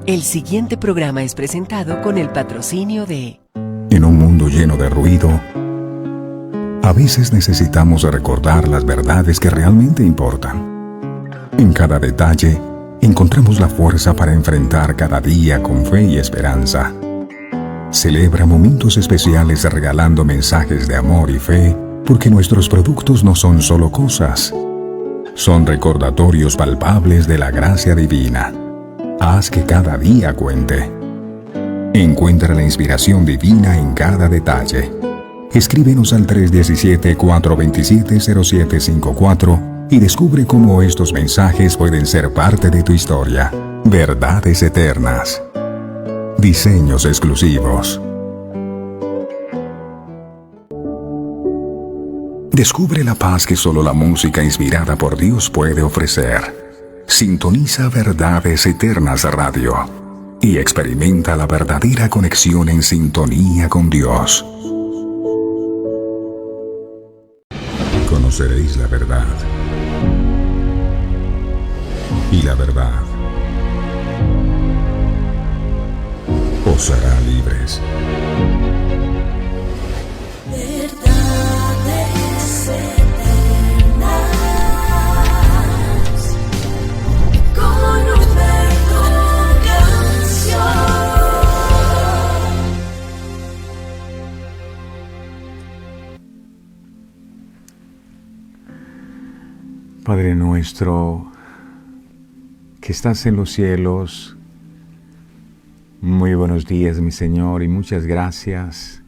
El siguiente programa es presentado con el patrocinio de... En un mundo lleno de ruido, a veces necesitamos recordar las verdades que realmente importan. En cada detalle, encontramos la fuerza para enfrentar cada día con fe y esperanza. Celebra momentos especiales regalando mensajes de amor y fe, porque nuestros productos no son solo cosas, son recordatorios palpables de la gracia divina. Haz que cada día cuente. Encuentra la inspiración divina en cada detalle. Escríbenos al 317-427-0754 y descubre cómo estos mensajes pueden ser parte de tu historia. Verdades eternas. Diseños exclusivos. Descubre la paz que solo la música inspirada por Dios puede ofrecer. Sintoniza Verdades Eternas Radio y experimenta la verdadera conexión en sintonía con Dios. Conoceréis la verdad, y la verdad os hará libres. Verdades eternas, con Humberto Canción. Padre nuestro, que estás en los cielos, muy buenos días, mi Señor, y muchas gracias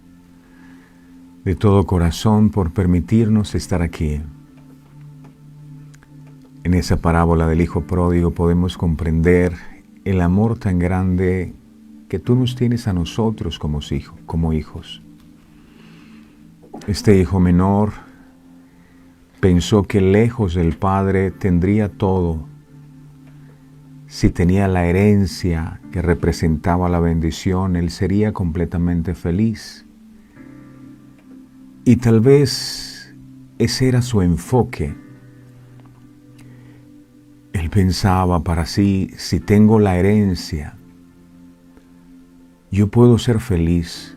de todo corazón por permitirnos estar aquí. En esa parábola del Hijo Pródigo podemos comprender el amor tan grande que tú nos tienes a nosotros como hijos. Este hijo menor pensó que lejos del Padre tendría todo. Si tenía la herencia que representaba la bendición, él sería completamente feliz. Y tal vez ese era su enfoque. Él pensaba para sí, si tengo la herencia, yo puedo ser feliz.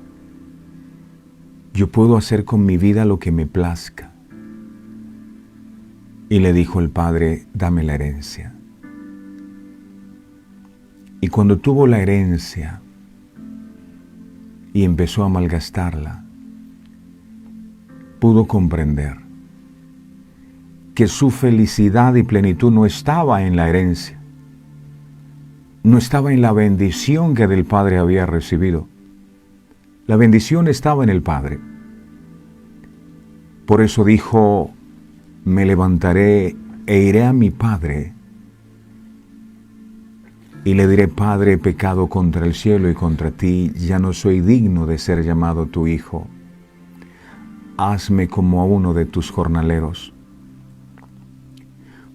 Yo puedo hacer con mi vida lo que me plazca. Y le dijo el Padre, dame la herencia. Y cuando tuvo la herencia y empezó a malgastarla, pudo comprender que su felicidad y plenitud no estaba en la herencia, no estaba en la bendición que del Padre había recibido. La bendición estaba en el Padre. Por eso dijo, me levantaré e iré a mi Padre y le diré, Padre, he pecado contra el cielo y contra ti, ya no soy digno de ser llamado tu hijo. Hazme como a uno de tus jornaleros.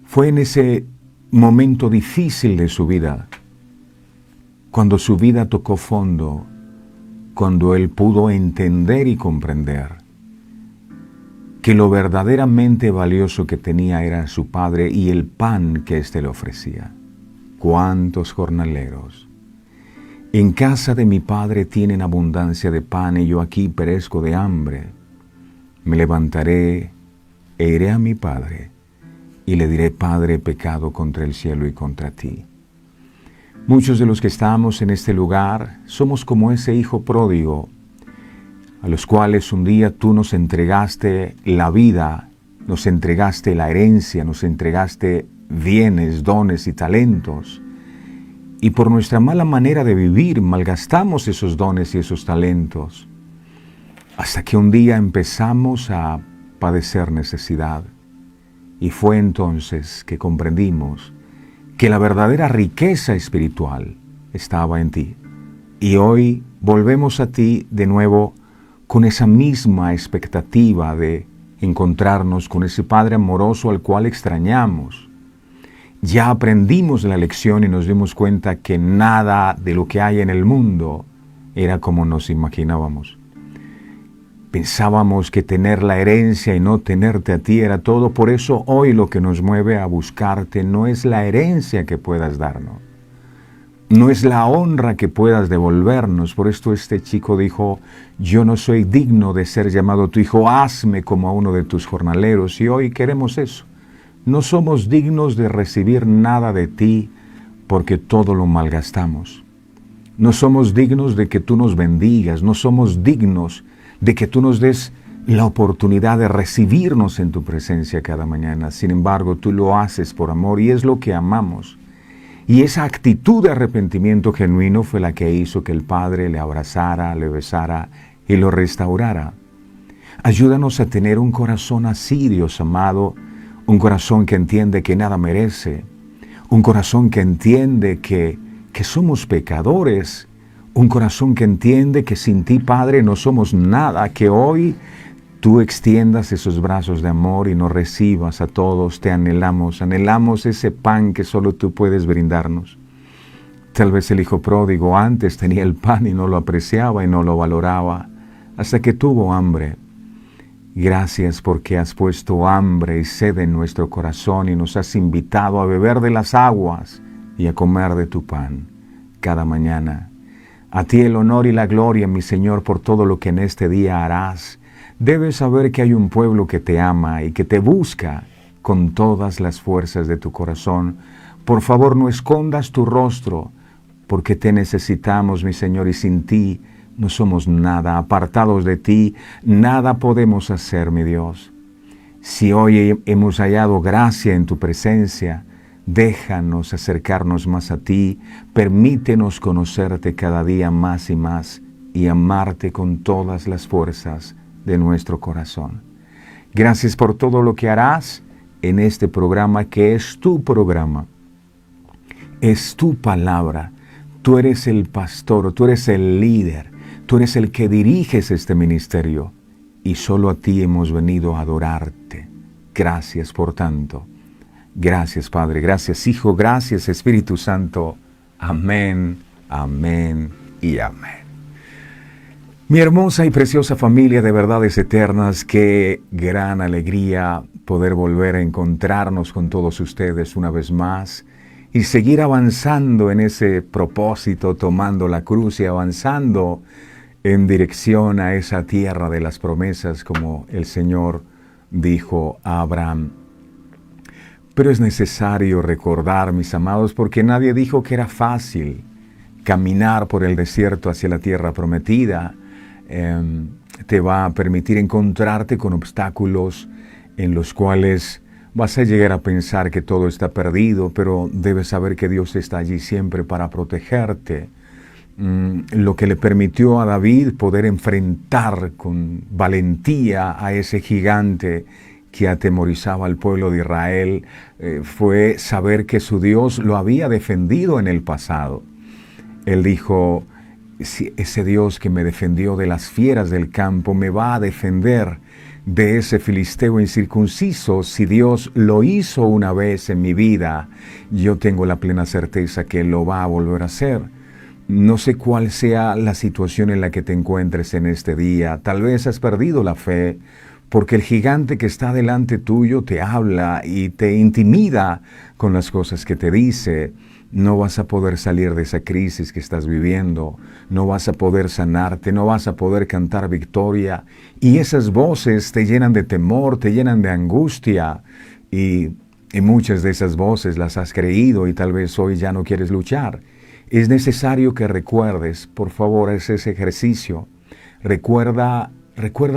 Fue en ese momento difícil de su vida, cuando su vida tocó fondo, cuando él pudo entender y comprender que lo verdaderamente valioso que tenía era su Padre y el pan que éste le ofrecía. ¿Cuántos jornaleros en casa de mi Padre tienen abundancia de pan y yo aquí perezco de hambre? Me levantaré e iré a mi Padre y le diré, Padre, he pecado contra el cielo y contra ti. Muchos de los que estamos en este lugar somos como ese hijo pródigo, a los cuales un día tú nos entregaste la vida, nos entregaste la herencia, nos entregaste bienes, dones y talentos. Y por nuestra mala manera de vivir, malgastamos esos dones y esos talentos. Hasta que un día empezamos a padecer necesidad. Y fue entonces que comprendimos que la verdadera riqueza espiritual estaba en ti. Y hoy volvemos a ti de nuevo con esa misma expectativa de encontrarnos con ese Padre amoroso al cual extrañamos. Ya aprendimos la lección y nos dimos cuenta que nada de lo que hay en el mundo era como nos imaginábamos. Pensábamos que tener la herencia y no tenerte a ti era todo, por eso hoy lo que nos mueve a buscarte no es la herencia que puedas darnos, no es la honra que puedas devolvernos. Por esto este chico dijo, yo no soy digno de ser llamado tu hijo, hazme como a uno de tus jornaleros. Y hoy queremos eso. No somos dignos de recibir nada de ti porque todo lo malgastamos. No somos dignos de que tú nos bendigas, no somos dignos de que tú nos des la oportunidad de recibirnos en tu presencia cada mañana. Sin embargo, tú lo haces por amor y es lo que amamos. Y esa actitud de arrepentimiento genuino fue la que hizo que el Padre le abrazara, le besara y lo restaurara. Ayúdanos a tener un corazón así, Dios amado, un corazón que entiende que nada merece, un corazón que entiende que somos pecadores, un corazón que entiende que sin ti, Padre, no somos nada, que hoy tú extiendas esos brazos de amor y nos recibas a todos. Te anhelamos ese pan que solo tú puedes brindarnos. Tal vez el hijo pródigo antes tenía el pan y no lo apreciaba y no lo valoraba, hasta que tuvo hambre. Gracias porque has puesto hambre y sed en nuestro corazón y nos has invitado a beber de las aguas y a comer de tu pan cada mañana. A ti el honor y la gloria, mi Señor, por todo lo que en este día harás. Debes saber que hay un pueblo que te ama y que te busca con todas las fuerzas de tu corazón. Por favor, no escondas tu rostro, porque te necesitamos, mi Señor, y sin ti no somos nada. Apartados de ti, nada podemos hacer, mi Dios. Si hoy hemos hallado gracia en tu presencia, déjanos acercarnos más a ti, permítenos conocerte cada día más y más y amarte con todas las fuerzas de nuestro corazón. Gracias por todo lo que harás en este programa que es tu programa, es tu palabra. Tú eres el pastor, tú eres el líder, tú eres el que diriges este ministerio y solo a ti hemos venido a adorarte. Gracias por tanto. Gracias, Padre, gracias, Hijo, gracias, Espíritu Santo. Amén, amén y amén. Mi hermosa y preciosa familia de verdades eternas, qué gran alegría poder volver a encontrarnos con todos ustedes una vez más y seguir avanzando en ese propósito, tomando la cruz y avanzando en dirección a esa tierra de las promesas, como el Señor dijo a Abraham. Pero es necesario recordar, mis amados, porque nadie dijo que era fácil caminar por el desierto hacia la tierra prometida. Te va a permitir encontrarte con obstáculos en los cuales vas a llegar a pensar que todo está perdido, pero debes saber que Dios está allí siempre para protegerte. Lo que le permitió a David poder enfrentar con valentía a ese gigante que atemorizaba al pueblo de Israel fue saber que su Dios lo había defendido en el pasado. Él dijo, si ese Dios que me defendió de las fieras del campo me va a defender de ese filisteo incircunciso. Si Dios lo hizo una vez en mi vida, yo tengo la plena certeza que Él lo va a volver a hacer. No sé cuál sea la situación en la que te encuentres en este día. Tal vez has perdido la fe porque el gigante que está delante tuyo te habla y te intimida con las cosas que te dice. No vas a poder salir de esa crisis que estás viviendo, no vas a poder sanarte, no vas a poder cantar victoria. Y esas voces te llenan de temor, te llenan de angustia. Y muchas de esas voces las has creído y tal vez hoy ya no quieres luchar. Es necesario que recuerdes, por favor, ese ejercicio. Recuerda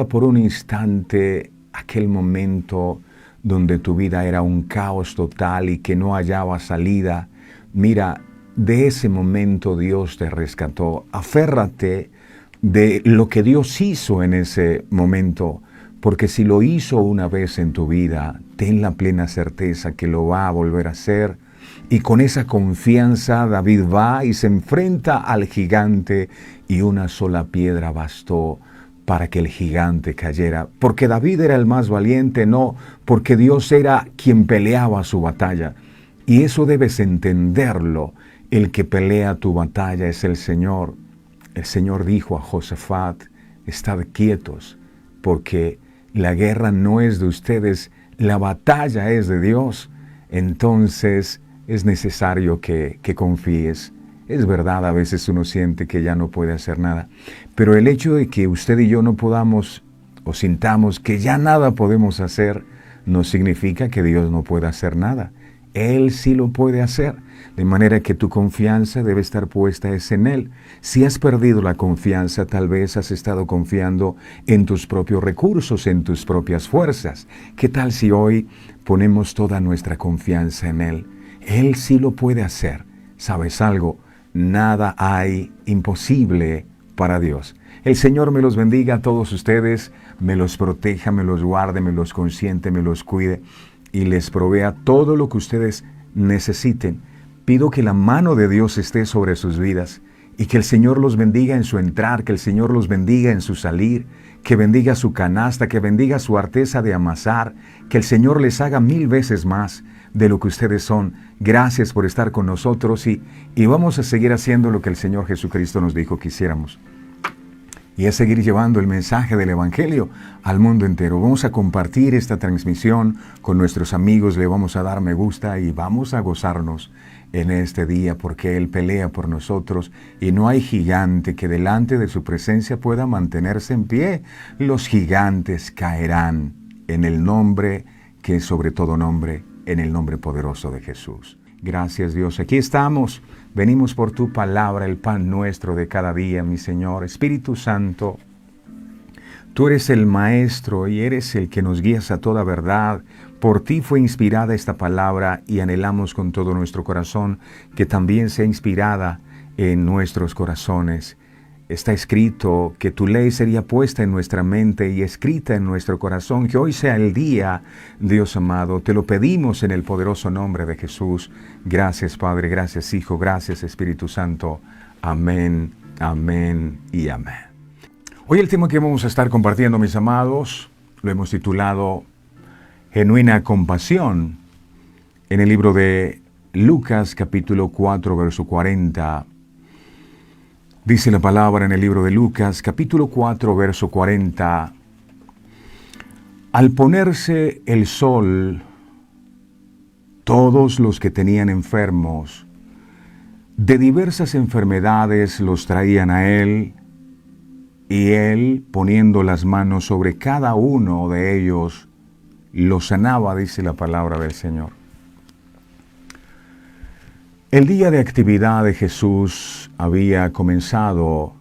por un instante aquel momento donde tu vida era un caos total y que no hallaba salida. Mira, de ese momento Dios te rescató. Aférrate de lo que Dios hizo en ese momento, porque si lo hizo una vez en tu vida, ten la plena certeza que lo va a volver a hacer. Y con esa confianza David va y se enfrenta al gigante y una sola piedra bastó para que el gigante cayera. Porque David era el más valiente, no, porque Dios era quien peleaba su batalla. Y eso debes entenderlo. El que pelea tu batalla es el Señor. El Señor dijo a Josafat, estad quietos, porque la guerra no es de ustedes, la batalla es de Dios. Entonces es necesario que confíes, Es verdad, a veces uno siente que ya no puede hacer nada, pero el hecho de que usted y yo no podamos o sintamos que ya nada podemos hacer, no significa que Dios no pueda hacer nada. Él sí lo puede hacer, de manera que tu confianza debe estar puesta es en Él. Si has perdido la confianza, tal vez has estado confiando en tus propios recursos, en tus propias fuerzas. ¿Qué tal si hoy ponemos toda nuestra confianza en Él? Él sí lo puede hacer. ¿Sabes algo? Nada hay imposible para Dios. El Señor me los bendiga a todos ustedes, me los proteja, me los guarde, me los consiente, me los cuide y les provea todo lo que ustedes necesiten. Pido que la mano de Dios esté sobre sus vidas y que el Señor los bendiga en su entrar, que el Señor los bendiga en su salir, que bendiga su canasta, que bendiga su arteza de amasar, que el Señor les haga 1000 veces más de lo que ustedes son. Gracias por estar con nosotros y vamos a seguir haciendo lo que el Señor Jesucristo nos dijo que hiciéramos. Y es seguir llevando el mensaje del Evangelio al mundo entero. Vamos a compartir esta transmisión con nuestros amigos, le vamos a dar me gusta y vamos a gozarnos en este día porque Él pelea por nosotros y no hay gigante que delante de su presencia pueda mantenerse en pie. Los gigantes caerán en el nombre que es sobre todo nombre, en el nombre poderoso de Jesús. Gracias Dios, aquí estamos, venimos por tu palabra, el pan nuestro de cada día, mi Señor. Espíritu Santo, tú eres el Maestro y eres el que nos guías a toda verdad. Por ti fue inspirada esta palabra y anhelamos con todo nuestro corazón que también sea inspirada en nuestros corazones. Está escrito que tu ley sería puesta en nuestra mente y escrita en nuestro corazón. Que hoy sea el día, Dios amado. Te lo pedimos en el poderoso nombre de Jesús. Gracias, Padre. Gracias, Hijo. Gracias, Espíritu Santo. Amén, amén y amén. Hoy el tema que vamos a estar compartiendo, mis amados, lo hemos titulado Genuina compasión. En el libro de Lucas, capítulo 4, verso 40. Dice la palabra en el libro de Lucas, capítulo 4, verso 40. Al ponerse el sol, todos los que tenían enfermos de diversas enfermedades los traían a Él, y Él, poniendo las manos sobre cada uno de ellos, los sanaba, dice la palabra del Señor. El día de actividad de Jesús había comenzado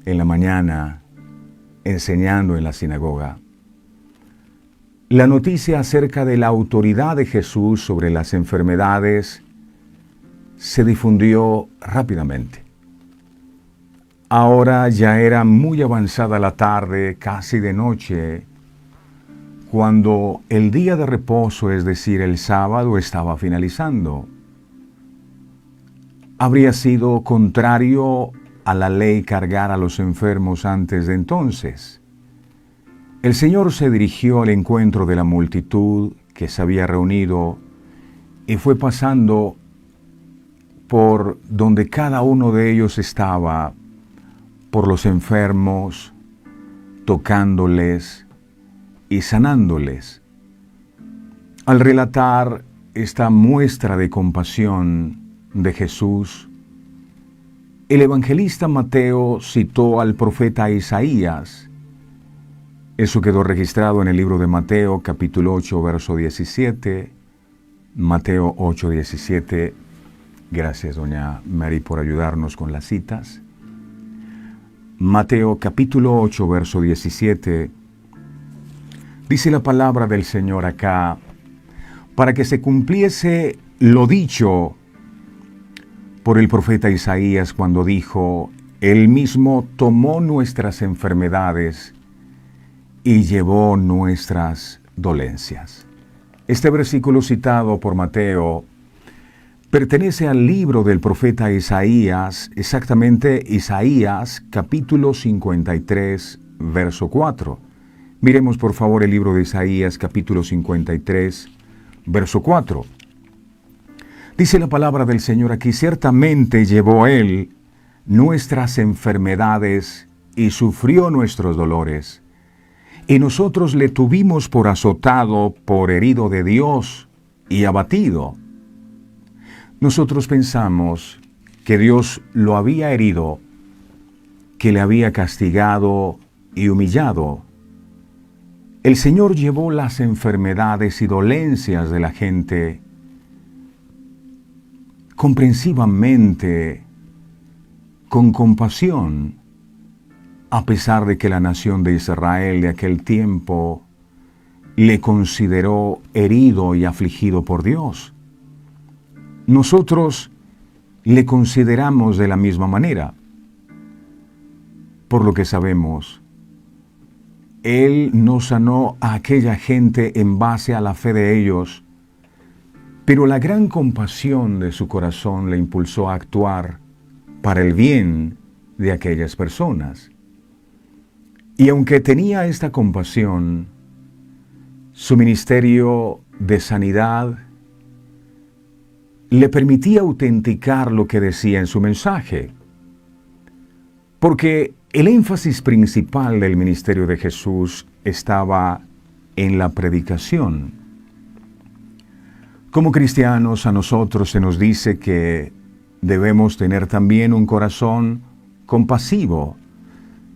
en la mañana enseñando en la sinagoga. La noticia acerca de la autoridad de Jesús sobre las enfermedades se difundió rápidamente. Ahora ya era muy avanzada la tarde, casi de noche, cuando el día de reposo, es decir, el sábado, estaba finalizando. Habría sido contrario a la ley cargar a los enfermos antes de entonces. El Señor se dirigió al encuentro de la multitud que se había reunido y fue pasando por donde cada uno de ellos estaba, por los enfermos, tocándoles y sanándoles. Al relatar esta muestra de compasión de Jesús, el evangelista Mateo citó al profeta Isaías. Eso quedó registrado en el libro de Mateo, capítulo 8, verso 17. Mateo 8, 17. Gracias, doña Mary, por ayudarnos con las citas. Mateo, capítulo 8, verso 17. Dice la palabra del Señor acá, para que se cumpliese lo dicho por el profeta Isaías cuando dijo, Él mismo tomó nuestras enfermedades y llevó nuestras dolencias. Este versículo citado por Mateo pertenece al libro del profeta Isaías, exactamente Isaías capítulo 53, verso 4. Miremos por favor el libro de Isaías capítulo 53, verso 4. Dice la palabra del Señor aquí, ciertamente llevó Él nuestras enfermedades y sufrió nuestros dolores. Y nosotros le tuvimos por azotado, por herido de Dios y abatido. Nosotros pensamos que Dios lo había herido, que le había castigado y humillado. El Señor llevó las enfermedades y dolencias de la gente comprensivamente, con compasión, a pesar de que la nación de Israel de aquel tiempo le consideró herido y afligido por Dios. Nosotros le consideramos de la misma manera. Por lo que sabemos, Él no sanó a aquella gente en base a la fe de ellos, pero la gran compasión de su corazón le impulsó a actuar para el bien de aquellas personas. Y aunque tenía esta compasión, su ministerio de sanidad le permitía autenticar lo que decía en su mensaje, porque el énfasis principal del ministerio de Jesús estaba en la predicación. Como cristianos, a nosotros se nos dice que debemos tener también un corazón compasivo.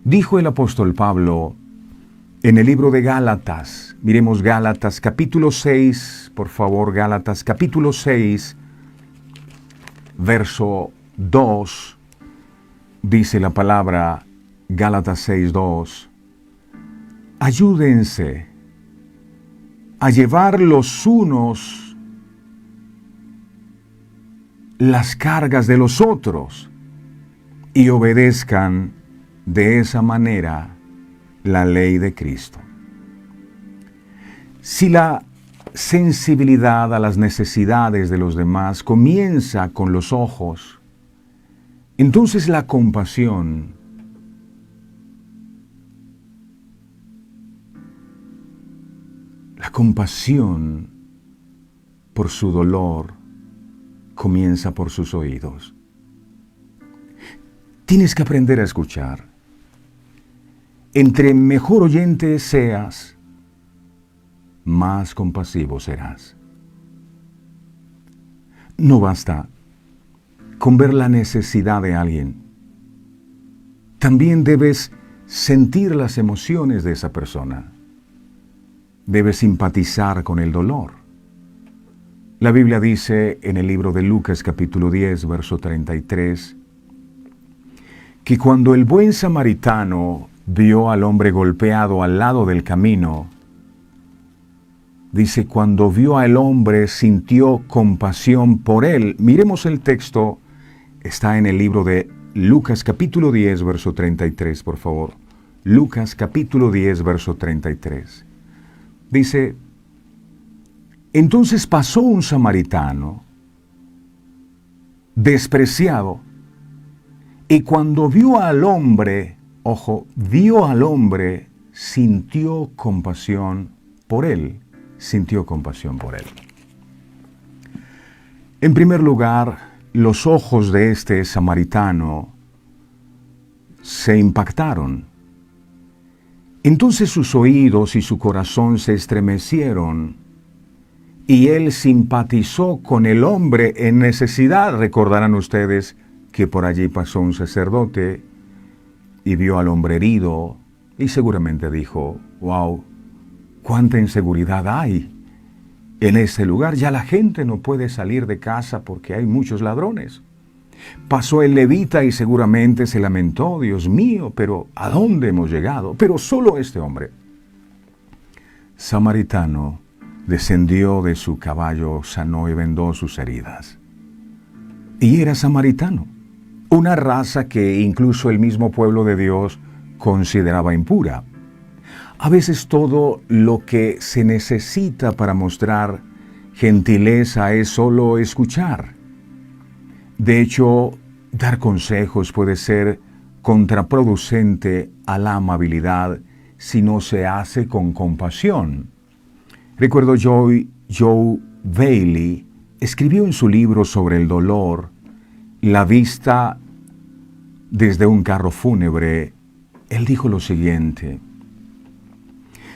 Dijo el apóstol Pablo en el libro de Gálatas. Miremos Gálatas capítulo 6, por favor, Gálatas capítulo 6, verso 2, dice la palabra, Gálatas 6, 2, ayúdense a llevar los unos las cargas de los otros y obedezcan de esa manera la ley de Cristo. Si la sensibilidad a las necesidades de los demás comienza con los ojos, entonces la compasión por su dolor comienza por sus oídos. Tienes que aprender a escuchar. Entre mejor oyente seas, más compasivo serás. No basta con ver la necesidad de alguien. También debes sentir las emociones de esa persona. Debes simpatizar con el dolor. La Biblia dice en el libro de Lucas capítulo 10, verso 33, que cuando el buen samaritano vio al hombre golpeado al lado del camino, dice, cuando vio al hombre sintió compasión por él. Miremos el texto, está en el libro de Lucas capítulo 10, verso 33, por favor. Lucas capítulo 10, verso 33. Dice, entonces pasó un samaritano, despreciado, y cuando vio al hombre, vio al hombre, sintió compasión por él. Sintió compasión por él. En primer lugar, los ojos de este samaritano se impactaron. Entonces sus oídos y su corazón se estremecieron y él simpatizó con el hombre en necesidad. Recordarán ustedes que por allí pasó un sacerdote y vio al hombre herido y seguramente dijo, wow, cuánta inseguridad hay en ese lugar. Ya la gente no puede salir de casa porque hay muchos ladrones. Pasó el levita y seguramente se lamentó, Dios mío, pero ¿a dónde hemos llegado? Pero solo este hombre samaritano descendió de su caballo, sanó y vendó sus heridas. Y era samaritano, una raza que incluso el mismo pueblo de Dios consideraba impura. A veces todo lo que se necesita para mostrar gentileza es solo escuchar. De hecho, dar consejos puede ser contraproducente a la amabilidad si no se hace con compasión. Recuerdo Joe Bailey escribió en su libro sobre el dolor, La vista desde un carro fúnebre. Él dijo lo siguiente.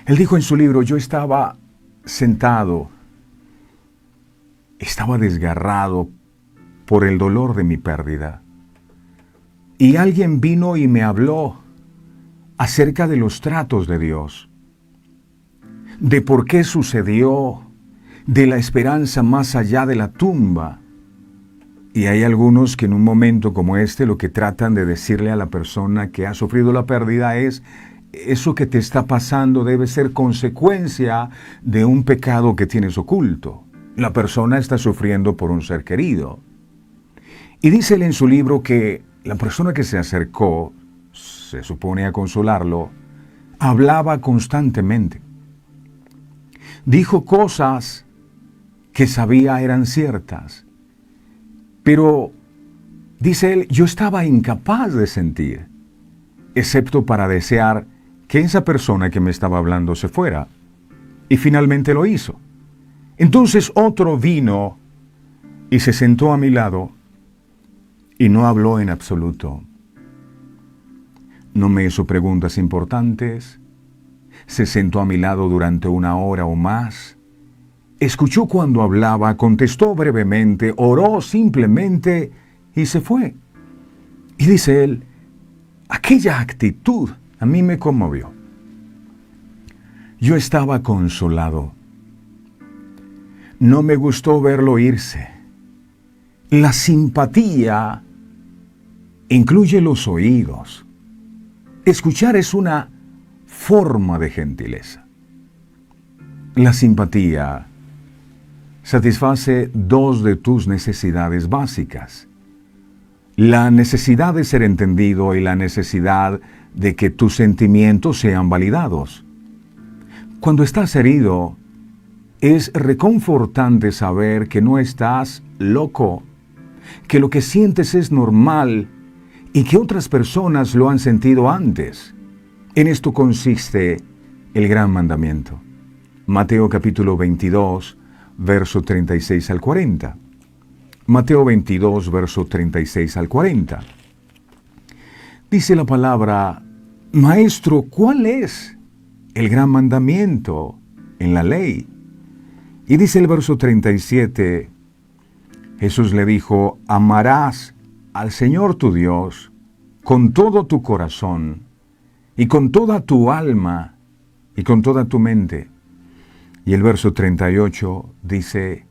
Él dijo en su libro, yo estaba sentado, estaba desgarrado por el dolor de mi pérdida. y alguien vino y me habló acerca de los tratos de Dios, de por qué sucedió, de la esperanza más allá de la tumba. Y hay algunos que en un momento como este lo que tratan de decirle a la persona que ha sufrido la pérdida es: eso que te está pasando debe ser consecuencia de un pecado que tienes oculto. La persona está sufriendo por un ser querido. Y dice él en su libro que la persona que se acercó, se supone a consolarlo, hablaba constantemente. Dijo cosas que sabía eran ciertas. Pero, dice él, yo estaba incapaz de sentir, excepto para desear que esa persona que me estaba hablando se fuera. Y finalmente lo hizo. Entonces otro vino y se sentó a mi lado y no habló en absoluto. No me hizo preguntas importantes. Se sentó a mi lado durante 1 hora o más. Escuchó cuando hablaba, contestó brevemente, oró simplemente y se fue. Y dice él, aquella actitud a mí me conmovió. Yo estaba consolado. No me gustó verlo irse. La simpatía incluye los oídos. Escuchar es una forma de gentileza. La simpatía satisface 2 de tus necesidades básicas: la necesidad de ser entendido y la necesidad de que tus sentimientos sean validados. Cuando estás herido, es reconfortante saber que no estás loco, que lo que sientes es normal y que otras personas lo han sentido antes. En esto consiste el gran mandamiento. Mateo capítulo 22, verso 36 al 40. Mateo 22, verso 36 al 40. Dice la palabra: Maestro, ¿cuál es el gran mandamiento en la ley? Y dice el verso 37, Jesús le dijo: amarás al Señor tu Dios con todo tu corazón y con toda tu alma y con toda tu mente. Y el verso 38 dice: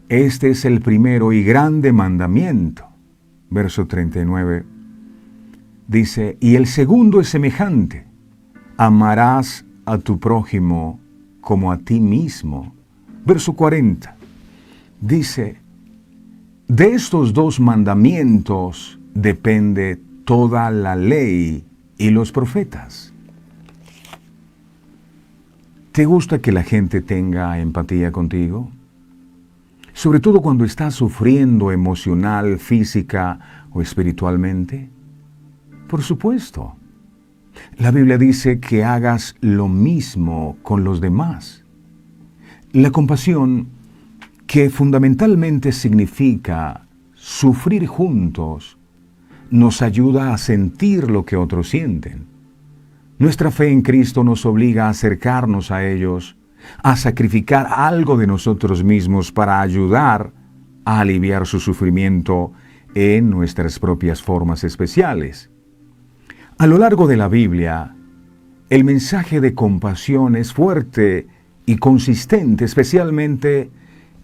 este es el primero y grande mandamiento. Verso 39 dice: y el segundo es semejante: amarás a tu prójimo como a ti mismo. Verso 40 dice: de estos 2 mandamientos depende toda la ley y los profetas. ¿Te gusta que la gente tenga empatía contigo? Sobre todo cuando estás sufriendo emocional, física o espiritualmente. Por supuesto. La Biblia dice que hagas lo mismo con los demás. La compasión, que fundamentalmente significa sufrir juntos, nos ayuda a sentir lo que otros sienten. Nuestra fe en Cristo nos obliga a acercarnos a ellos, a sacrificar algo de nosotros mismos para ayudar a aliviar su sufrimiento en nuestras propias formas especiales. A lo largo de la Biblia, el mensaje de compasión es fuerte y consistente, especialmente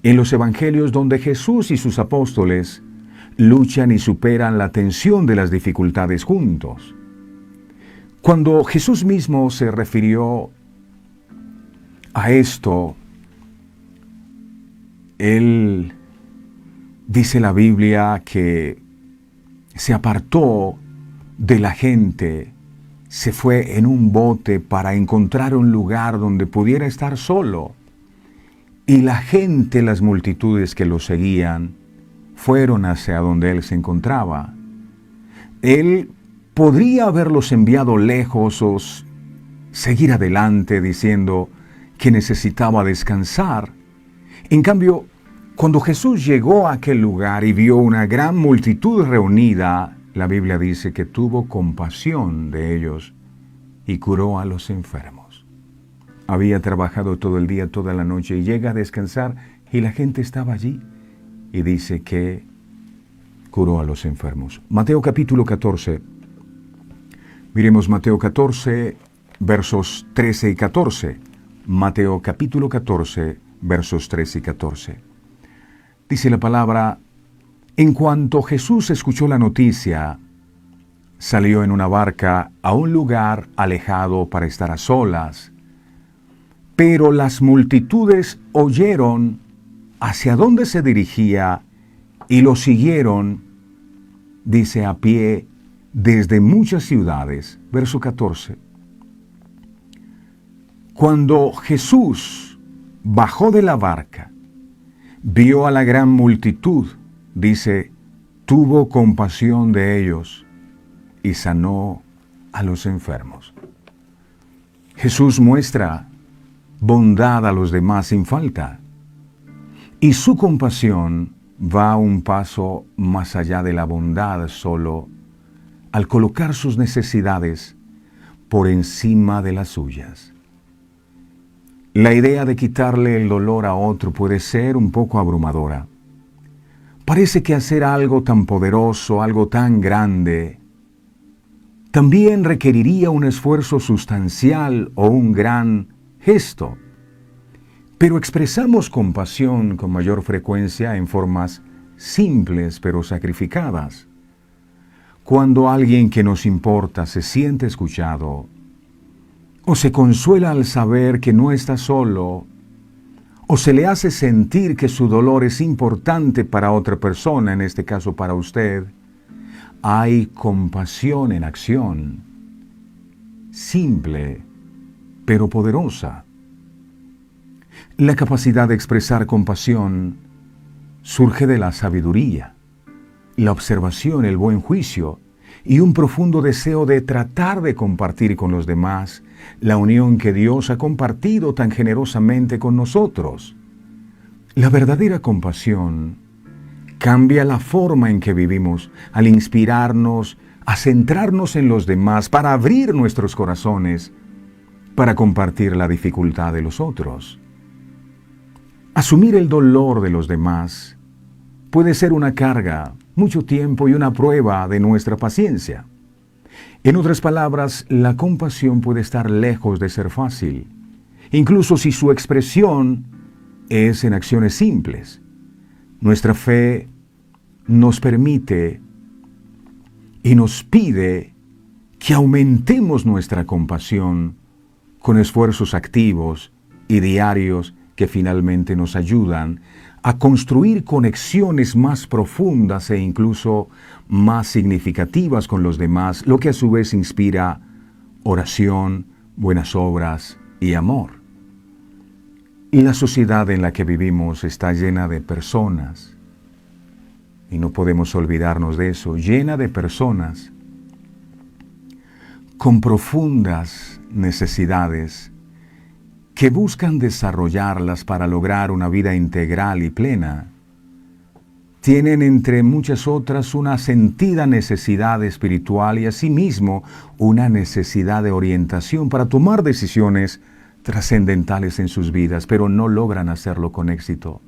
en los evangelios donde Jesús y sus apóstoles luchan y superan la tensión de las dificultades juntos. Cuando Jesús mismo se refirió a esto, Él dice la Biblia que se apartó de la gente, se fue en un bote para encontrar un lugar donde pudiera estar solo. Y la gente, las multitudes que lo seguían, fueron hacia donde Él se encontraba. Él podría haberlos enviado lejos o seguir adelante diciendo que necesitaba descansar. En cambio, cuando Jesús llegó a aquel lugar y vio una gran multitud reunida, la Biblia dice que tuvo compasión de ellos y curó a los enfermos. Había trabajado todo el día, toda la noche, y llega a descansar y la gente estaba allí. Y dice que curó a los enfermos. Mateo capítulo 14. Miremos Mateo 14, versos 13 y 14. Mateo capítulo 14, versos 13 y 14. Dice la palabra: en cuanto Jesús escuchó la noticia, salió en una barca a un lugar alejado para estar a solas. Pero las multitudes oyeron hacia dónde se dirigía y lo siguieron, dice, a pie desde muchas ciudades. Verso 14. Cuando Jesús bajó de la barca, vio a la gran multitud, dice, tuvo compasión de ellos y sanó a los enfermos. Jesús muestra bondad a los demás sin falta, y su compasión va un paso más allá de la bondad solo al colocar sus necesidades por encima de las suyas. La idea de quitarle el dolor a otro puede ser un poco abrumadora. Parece que hacer algo tan poderoso, algo tan grande, también requeriría un esfuerzo sustancial o un gran gesto. Pero expresamos compasión con mayor frecuencia en formas simples pero sacrificadas. Cuando alguien que nos importa se siente escuchado, o se consuela al saber que no está solo, o se le hace sentir que su dolor es importante para otra persona, en este caso para usted, hay compasión en acción, simple pero poderosa. La capacidad de expresar compasión surge de la sabiduría, la observación, el buen juicio y un profundo deseo de tratar de compartir con los demás la unión que Dios ha compartido tan generosamente con nosotros. La verdadera compasión cambia la forma en que vivimos al inspirarnos a centrarnos en los demás para abrir nuestros corazones para compartir la dificultad de los otros. Asumir el dolor de los demás puede ser una carga, mucho tiempo y una prueba de nuestra paciencia. En otras palabras, la compasión puede estar lejos de ser fácil, incluso si su expresión es en acciones simples. Nuestra fe nos permite y nos pide que aumentemos nuestra compasión con esfuerzos activos y diarios que finalmente nos ayudan a construir conexiones más profundas e incluso más significativas con los demás, lo que a su vez inspira oración, buenas obras y amor. Y la sociedad en la que vivimos está llena de personas, y no podemos olvidarnos de eso, llena de personas con profundas necesidades que buscan desarrollarlas para lograr una vida integral y plena. Tienen, entre muchas otras, una sentida necesidad espiritual y asimismo una necesidad de orientación para tomar decisiones trascendentales en sus vidas, pero no logran hacerlo con éxito,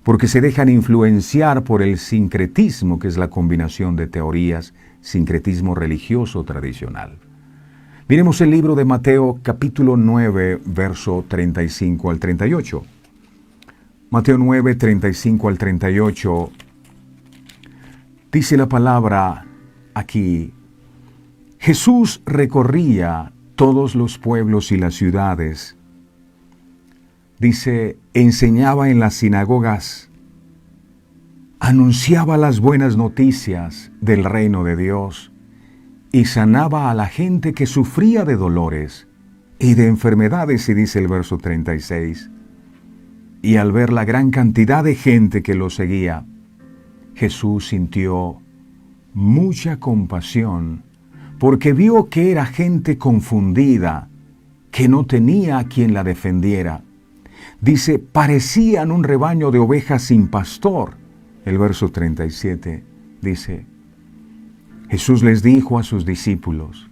porque se dejan influenciar por el sincretismo, que es la combinación de teorías, sincretismo religioso tradicional. Miremos el libro de Mateo, capítulo 9, verso 35 al 38. Mateo 9, 35 al 38, dice la palabra aquí: Jesús recorría todos los pueblos y las ciudades. Dice, enseñaba en las sinagogas, anunciaba las buenas noticias del reino de Dios y sanaba a la gente que sufría de dolores y de enfermedades, y dice el verso 36. Y al ver la gran cantidad de gente que lo seguía, Jesús sintió mucha compasión porque vio que era gente confundida, que no tenía a quien la defendiera. Dice, parecían un rebaño de ovejas sin pastor. El verso 37 dice, Jesús les dijo a sus discípulos,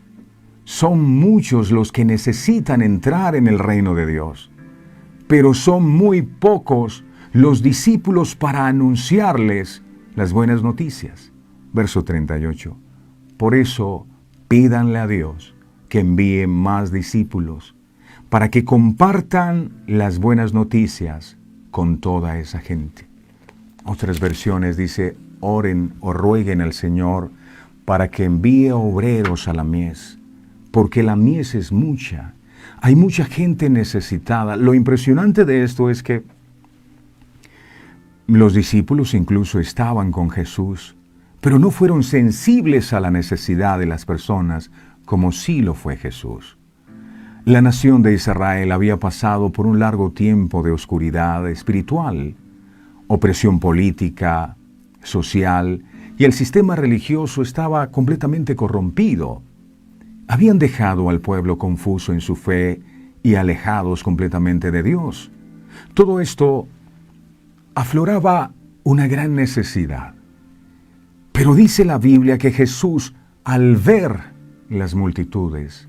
son muchos los que necesitan entrar en el reino de Dios, pero son muy pocos los discípulos para anunciarles las buenas noticias. Verso 38. Por eso, pídanle a Dios que envíe más discípulos para que compartan las buenas noticias con toda esa gente. Otras versiones dice, oren o rueguen al Señor para que envíe obreros a la mies, porque la mies es mucha. Hay mucha gente necesitada. Lo impresionante de esto es que los discípulos incluso estaban con Jesús, pero no fueron sensibles a la necesidad de las personas como sí lo fue Jesús. La nación de Israel había pasado por un largo tiempo de oscuridad espiritual, opresión política, social, y el sistema religioso estaba completamente corrompido. Habían dejado al pueblo confuso en su fe y alejados completamente de Dios. Todo esto afloraba una gran necesidad. Pero dice la Biblia que Jesús, al ver las multitudes,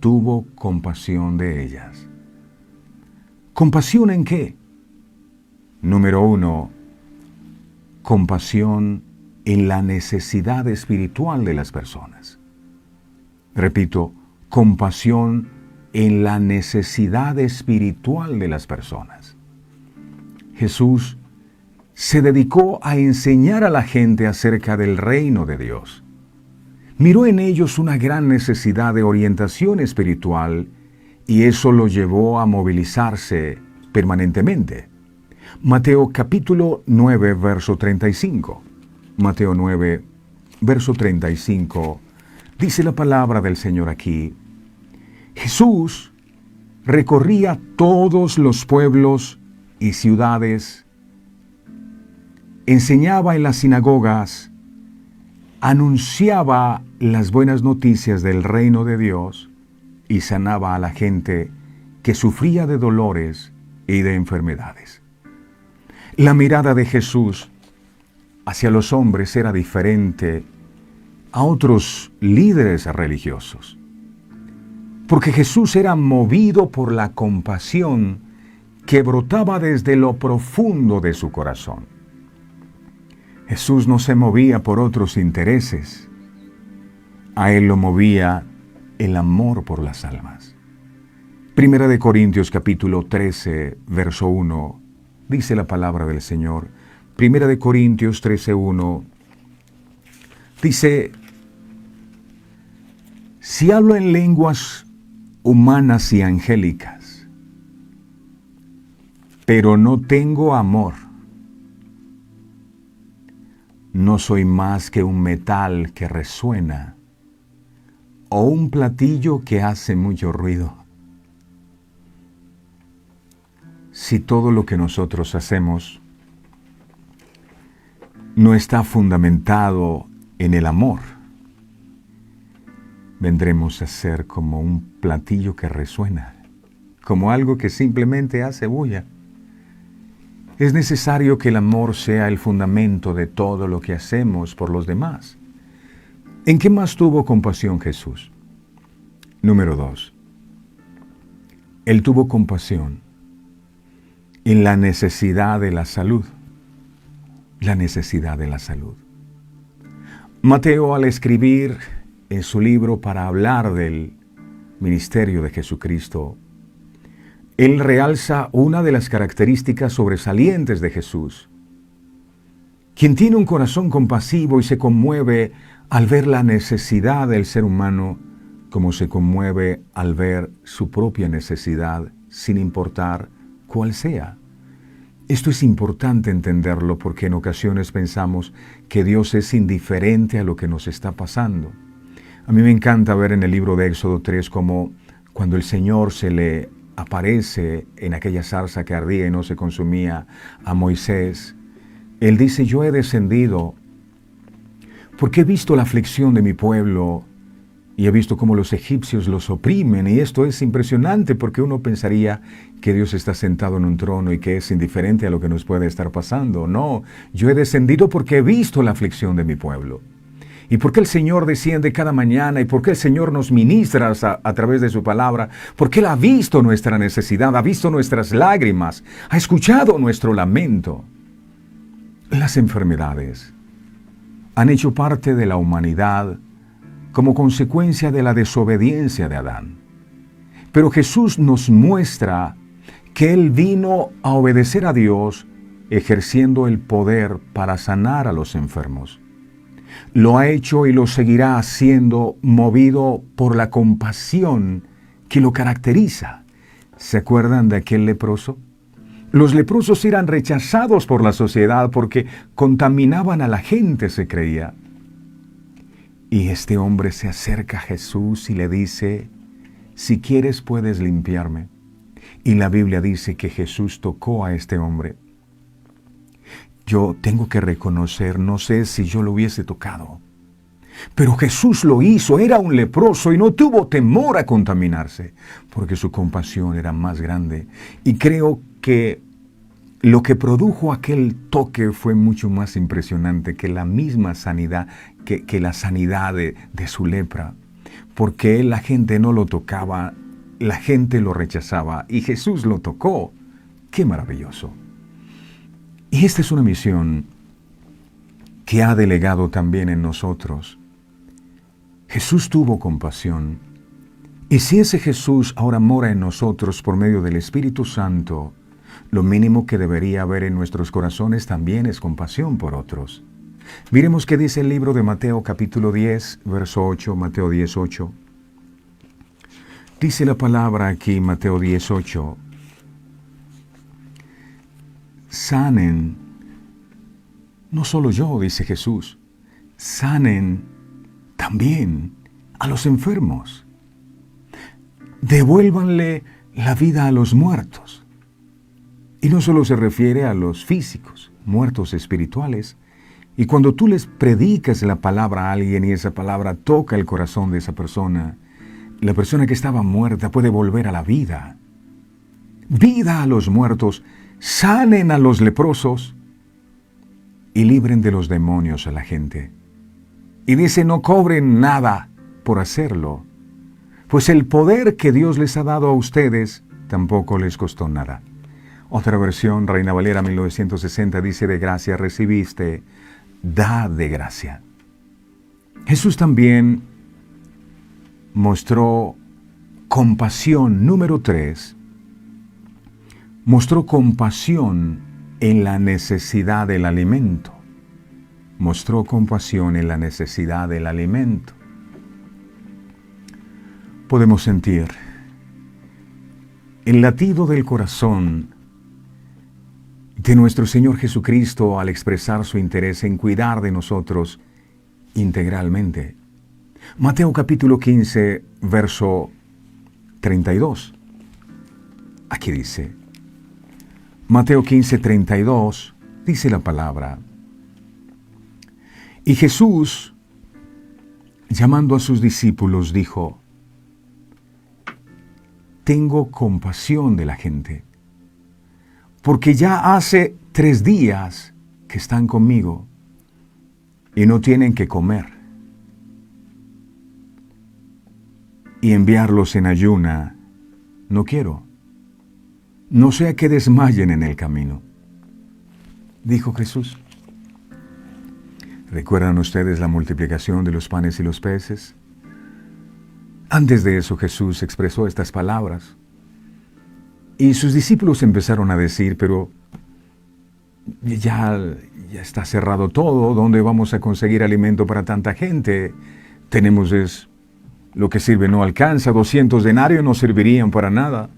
tuvo compasión de ellas. ¿Compasión en qué? Número 1, compasión en la necesidad espiritual de las personas. Repito, compasión en la necesidad espiritual de las personas. Jesús se dedicó a enseñar a la gente acerca del reino de Dios. Miró en ellos una gran necesidad de orientación espiritual y eso lo llevó a movilizarse permanentemente. Mateo capítulo 9, verso 35. Mateo 9, verso 35. Dice la palabra del Señor aquí. Jesús recorría todos los pueblos y ciudades, enseñaba en las sinagogas, anunciaba las buenas noticias del reino de Dios y sanaba a la gente que sufría de dolores y de enfermedades. La mirada de Jesús hacia los hombres era diferente a otros líderes religiosos, porque Jesús era movido por la compasión que brotaba desde lo profundo de su corazón. Jesús no se movía por otros intereses. A él lo movía el amor por las almas. Primera de Corintios capítulo 13, verso 1, dice la palabra del Señor. Primera de Corintios 13:1, dice, si hablo en lenguas humanas y angélicas, pero no tengo amor, no soy más que un metal que resuena o un platillo que hace mucho ruido. Si todo lo que nosotros hacemos no está fundamentado en el amor, vendremos a ser como un platillo que resuena, como algo que simplemente hace bulla. Es necesario que el amor sea el fundamento de todo lo que hacemos por los demás. ¿En qué más tuvo compasión Jesús? Número 2. Él tuvo compasión en la necesidad de la salud. La necesidad de la salud. Mateo, al escribir en su libro para hablar del ministerio de Jesucristo, él realza una de las características sobresalientes de Jesús. Quien tiene un corazón compasivo y se conmueve al ver la necesidad del ser humano, como se conmueve al ver su propia necesidad, sin importar cuál sea. Esto es importante entenderlo porque en ocasiones pensamos que Dios es indiferente a lo que nos está pasando. A mí me encanta ver en el libro de Éxodo 3 cómo cuando el Señor se le aparece en aquella zarza que ardía y no se consumía a Moisés, Él dice, yo he descendido porque he visto la aflicción de mi pueblo y he visto cómo los egipcios los oprimen, y esto es impresionante porque uno pensaría que Dios está sentado en un trono y que es indiferente a lo que nos puede estar pasando. No, yo he descendido porque he visto la aflicción de mi pueblo. ¿Y por qué el Señor desciende cada mañana? ¿Y por qué el Señor nos ministra a través de su palabra? Porque Él ha visto nuestra necesidad, ha visto nuestras lágrimas, ha escuchado nuestro lamento. Las enfermedades han hecho parte de la humanidad como consecuencia de la desobediencia de Adán. Pero Jesús nos muestra que Él vino a obedecer a Dios, ejerciendo el poder para sanar a los enfermos. Lo ha hecho y lo seguirá haciendo, movido por la compasión que lo caracteriza. ¿Se acuerdan de aquel leproso? Los leprosos eran rechazados por la sociedad porque contaminaban a la gente, se creía. Y este hombre se acerca a Jesús y le dice: si quieres puedes limpiarme. Y la Biblia dice que Jesús tocó a este hombre. Yo tengo que reconocer, no sé si yo lo hubiese tocado, pero Jesús lo hizo. Era un leproso y no tuvo temor a contaminarse, porque su compasión era más grande. Y creo que lo que produjo aquel toque fue mucho más impresionante que la misma sanidad, que la sanidad de su lepra, porque la gente no lo tocaba, la gente lo rechazaba y Jesús lo tocó. ¡Qué maravilloso! Y esta es una misión que ha delegado también en nosotros. Jesús tuvo compasión, y si ese Jesús ahora mora en nosotros por medio del Espíritu Santo, lo mínimo que debería haber en nuestros corazones también es compasión por otros. Miremos qué dice el libro de Mateo capítulo 10, verso 8, Mateo 10, 8. Dice la palabra aquí, Mateo 10, 8. Sanen, no solo yo, dice Jesús, sanen también a los enfermos. Devuélvanle la vida a los muertos. Y no solo se refiere a los físicos, muertos espirituales. Y cuando tú les predicas la palabra a alguien y esa palabra toca el corazón de esa persona, la persona que estaba muerta puede volver a la vida. Vida a los muertos, sanen a los leprosos y libren de los demonios a la gente. Y dice, no cobren nada por hacerlo, pues el poder que Dios les ha dado a ustedes tampoco les costó nada. Otra versión, Reina Valera 1960, dice, de gracia recibiste, da de gracia. Jesús también mostró compasión, número 3, mostró compasión en la necesidad del alimento. Mostró compasión en la necesidad del alimento. Podemos sentir el latido del corazón de nuestro Señor Jesucristo al expresar su interés en cuidar de nosotros integralmente. Mateo capítulo 15, verso 32. Aquí dice, Mateo 15, 32, dice la palabra: y Jesús, llamando a sus discípulos, dijo: tengo compasión de la gente, porque ya hace 3 días que están conmigo y no tienen que comer. Y enviarlos en ayuna no quiero, no sea que desmayen en el camino. Dijo Jesús. ¿Recuerdan ustedes la multiplicación de los panes y los peces? Antes de eso Jesús expresó estas palabras. Y sus discípulos empezaron a decir, pero ya está cerrado todo, ¿dónde vamos a conseguir alimento para tanta gente? Tenemos lo que sirve no alcanza, 200 denarios no servirían para nada.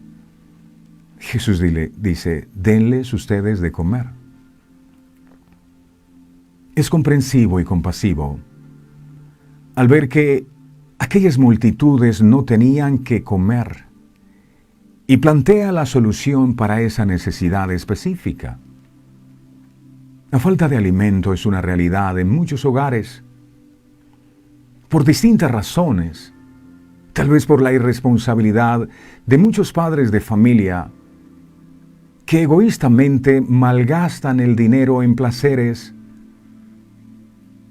Jesús dice, denles ustedes de comer. Es comprensivo y compasivo al ver que aquellas multitudes no tenían que comer y plantea la solución para esa necesidad específica. La falta de alimento es una realidad en muchos hogares por distintas razones, tal vez por la irresponsabilidad de muchos padres de familia que egoístamente malgastan el dinero en placeres.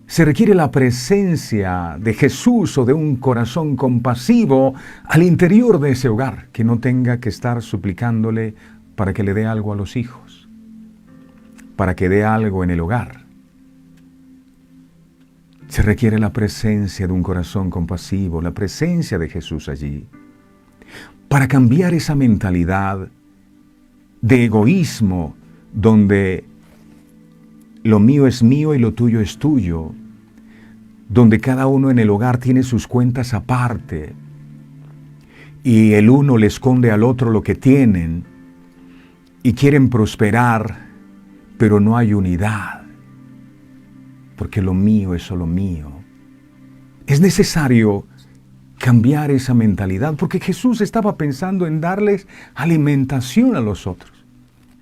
Se requiere la presencia de Jesús o de un corazón compasivo al interior de ese hogar, que no tenga que estar suplicándole para que le dé algo a los hijos. para que dé algo en el hogar. Se requiere la presencia de un corazón compasivo, la presencia de Jesús allí, para cambiar esa mentalidad de egoísmo, donde lo mío es mío y lo tuyo es tuyo, donde cada uno en el hogar tiene sus cuentas aparte, y el uno le esconde al otro lo que tienen, y quieren prosperar, pero no hay unidad, porque lo mío es solo mío. Es necesario cambiar esa mentalidad, porque Jesús estaba pensando en darles alimentación a los otros.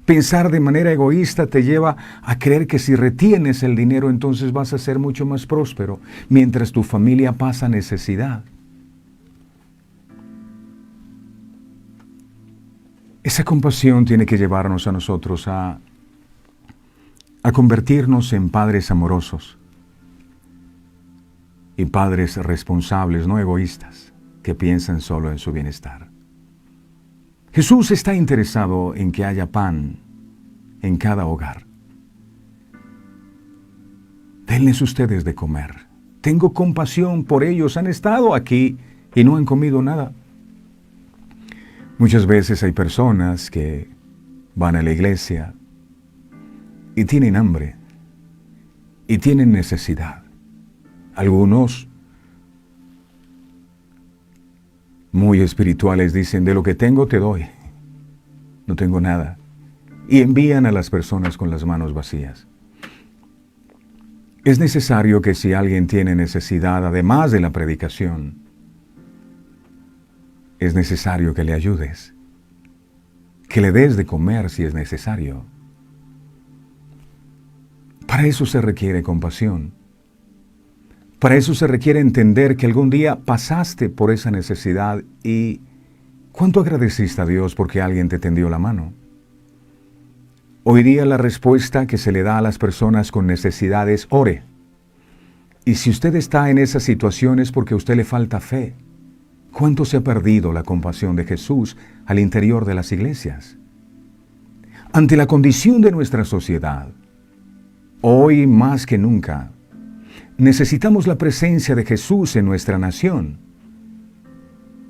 Pensar de manera egoísta te lleva a creer que si retienes el dinero entonces vas a ser mucho más próspero, mientras tu familia pasa necesidad. Esa compasión tiene que llevarnos a nosotros a convertirnos en padres amorosos y padres responsables, no egoístas, que piensan solo en su bienestar. Jesús está interesado en que haya pan en cada hogar. Denles ustedes de comer. Tengo compasión por ellos. Han estado aquí y no han comido nada. Muchas veces hay personas que van a la iglesia y tienen hambre y tienen necesidad. Algunos muy espirituales dicen, de lo que tengo te doy, no tengo nada, y envían a las personas con las manos vacías. Es necesario que si alguien tiene necesidad, además de la predicación, es necesario que le ayudes, que le des de comer si es necesario. Para eso se requiere compasión. Para eso se requiere entender que algún día pasaste por esa necesidad y ¿cuánto agradeciste a Dios porque alguien te tendió la mano? Hoy día la respuesta que se le da a las personas con necesidad es ore. Y si usted está en esa situación es porque a usted le falta fe. ¿Cuánto se ha perdido la compasión de Jesús al interior de las iglesias? Ante la condición de nuestra sociedad, hoy más que nunca, necesitamos la presencia de Jesús en nuestra nación,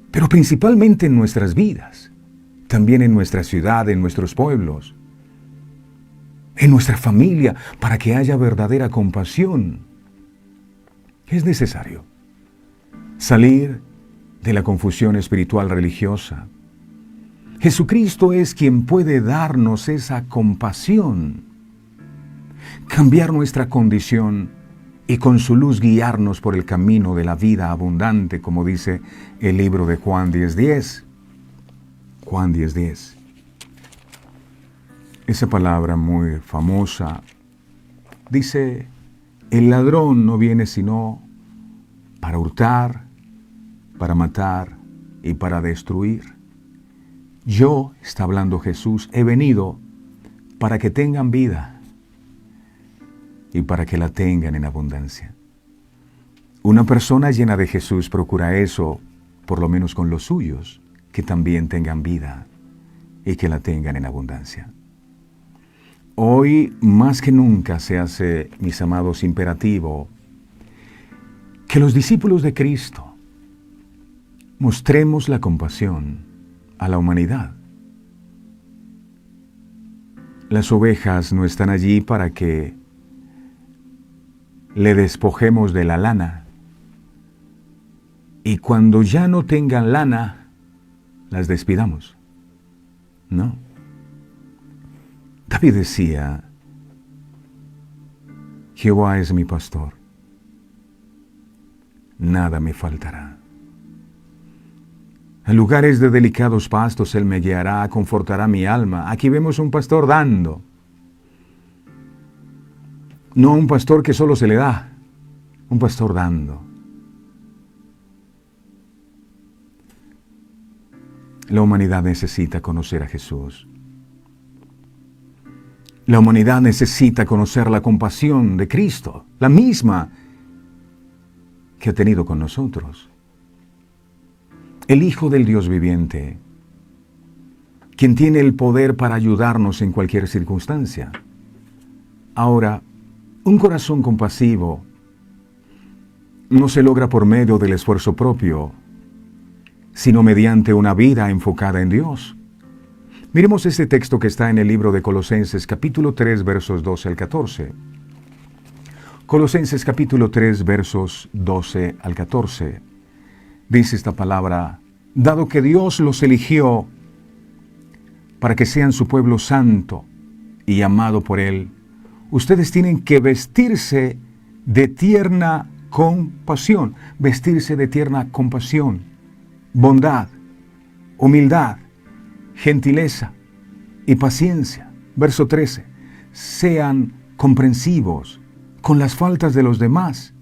pero principalmente en nuestras vidas, también en nuestra ciudad, en nuestros pueblos, en nuestra familia, para que haya verdadera compasión. Es necesario salir de la confusión espiritual religiosa. Jesucristo es quien puede darnos esa compasión, cambiar nuestra condición y con su luz guiarnos por el camino de la vida abundante, como dice el libro de Juan 10:10. Juan 10:10. Esa palabra muy famosa dice, el ladrón no viene sino para hurtar, para matar y para destruir. Yo, está hablando Jesús, he venido para que tengan vida y para que la tengan en abundancia. Una persona llena de Jesús procura eso, por lo menos con los suyos, que también tengan vida y que la tengan en abundancia. Hoy, más que nunca, se hace, mis amados, imperativo que los discípulos de Cristo mostremos la compasión a la humanidad. Las ovejas no están allí para que le despojemos de la lana y cuando ya no tengan lana, las despidamos. No. David decía, Jehová es mi pastor, nada me faltará. En lugares de delicados pastos Él me guiará, confortará mi alma. Aquí vemos un pastor dando. No un pastor que solo se le da, un pastor dando. La humanidad necesita conocer a Jesús. La humanidad necesita conocer la compasión de Cristo, la misma que ha tenido con nosotros. El Hijo del Dios viviente, quien tiene el poder para ayudarnos en cualquier circunstancia. Ahora, un corazón compasivo no se logra por medio del esfuerzo propio, sino mediante una vida enfocada en Dios. Miremos este texto que está en el libro de Colosenses, capítulo 3, versos 12 al 14. Colosenses, capítulo 3, versos 12 al 14. Dice esta palabra: dado que Dios los eligió para que sean su pueblo santo y amado por Él, ustedes tienen que vestirse de tierna compasión, vestirse de tierna compasión, bondad, humildad, gentileza y paciencia. Verso 13. Sean comprensivos con las faltas de los demás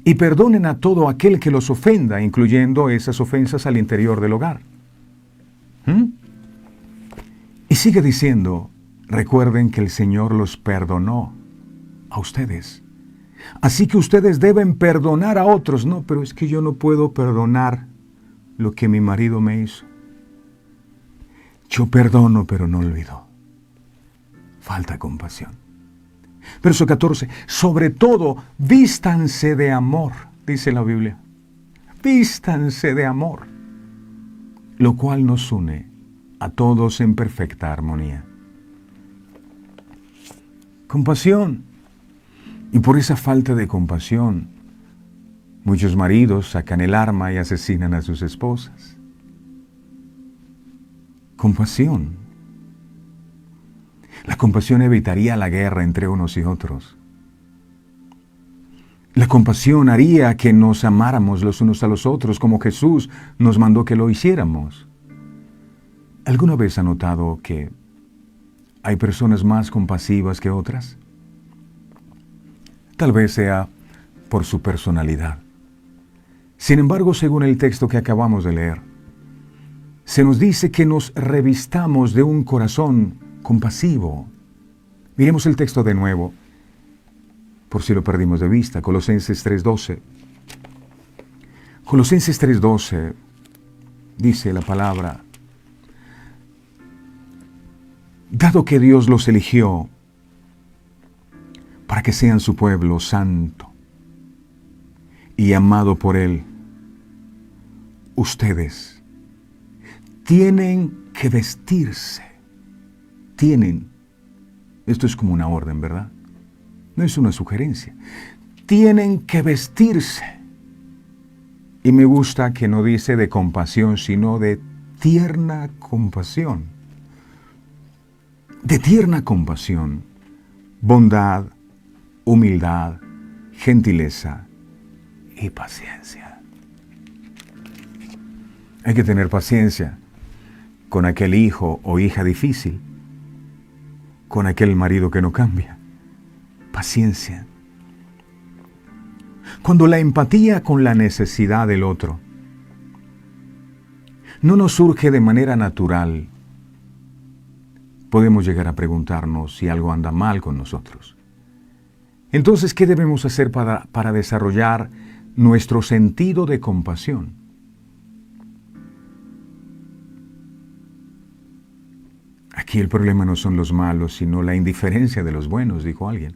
y perdonen a todo aquel que los ofenda, incluyendo esas ofensas al interior del hogar. Y sigue diciendo: recuerden que el Señor los perdonó a ustedes. Así que ustedes deben perdonar a otros. No, pero es que yo no puedo perdonar lo que mi marido me hizo. Yo perdono, pero no olvido. Falta compasión. Verso 14. Sobre todo, vístanse de amor, dice la Biblia. Vístanse de amor, lo cual nos une a todos en perfecta armonía. Compasión. Y por esa falta de compasión, muchos maridos sacan el arma y asesinan a sus esposas. Compasión. La compasión evitaría la guerra entre unos y otros. La compasión haría que nos amáramos los unos a los otros como Jesús nos mandó que lo hiciéramos. ¿Alguna vez ha notado que hay personas más compasivas que otras? Tal vez sea por su personalidad. Sin embargo, según el texto que acabamos de leer, se nos dice que nos revistamos de un corazón compasivo. Miremos el texto de nuevo, por si lo perdimos de vista. Colosenses 3:12. Colosenses 3:12 dice la palabra: dado que Dios los eligió para que sean su pueblo santo y amado por Él, ustedes tienen que vestirse. Tienen. Esto es como una orden, ¿verdad? No es una sugerencia. Tienen que vestirse. Y me gusta que no dice de compasión, sino de tierna compasión. De tierna compasión, bondad, humildad, gentileza y paciencia. Hay que tener paciencia con aquel hijo o hija difícil, con aquel marido que no cambia. Paciencia. Cuando la empatía con la necesidad del otro no nos surge de manera natural, podemos llegar a preguntarnos si algo anda mal con nosotros. Entonces, ¿qué debemos hacer para desarrollar nuestro sentido de compasión? Aquí el problema no son los malos, sino la indiferencia de los buenos, dijo alguien.